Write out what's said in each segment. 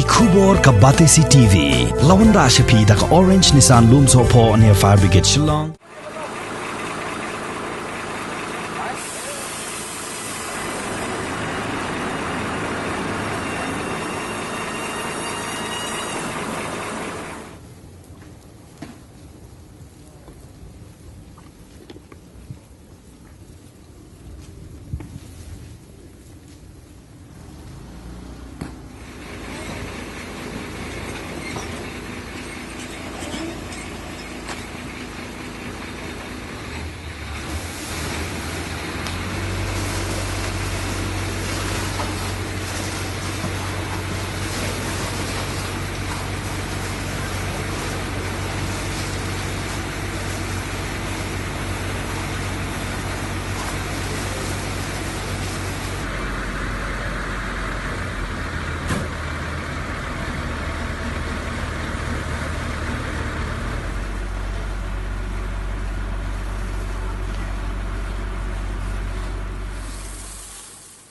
Khubor ka Batesi TV. Lawan ra shapi da ka Orange Nissan Loom so po near Fire Brigade Shillong.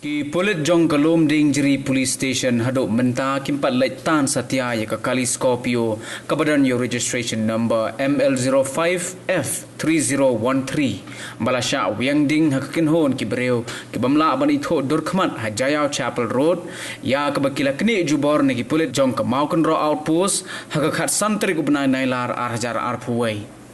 Ki Pulit Jong Kalom Ding Jiri Police Station hadok menta kimpat laitan Satya ya ka kali Scorpio kabadan your registration number ML05F3013 balasya wiang ding hakakin hon ki breu ki bamla ban itho Durkhmat Hajayao Chapel Road ya ka bakila kni jubor ne ki Pulit Jong ka Maukon Ro Outpost hakakhat santri ubnai nailar arhajar arpuwai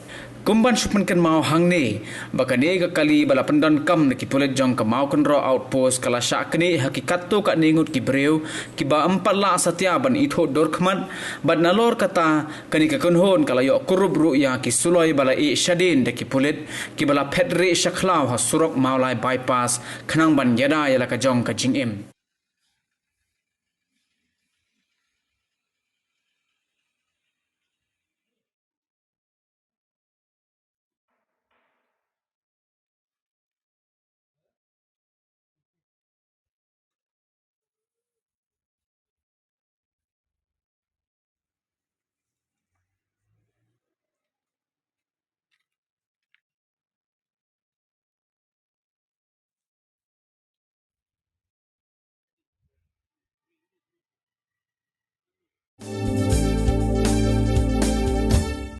Kumban supunkan mau hangne bakane ka kali bala pendan kam ki Pulit Jong ka Maukon Ro Outpost kala syakne hakikat to ka ningut ki breu ki ba ampala Satya ban itho Durkhmat bad nalor kata kani ka kunhon kala yo kurub ru ya ki suloi bala e shadin de ki Pulit ki bala phedre shaklaw ha surok maulai bypass khnang ban yada yala ka jong ka jingem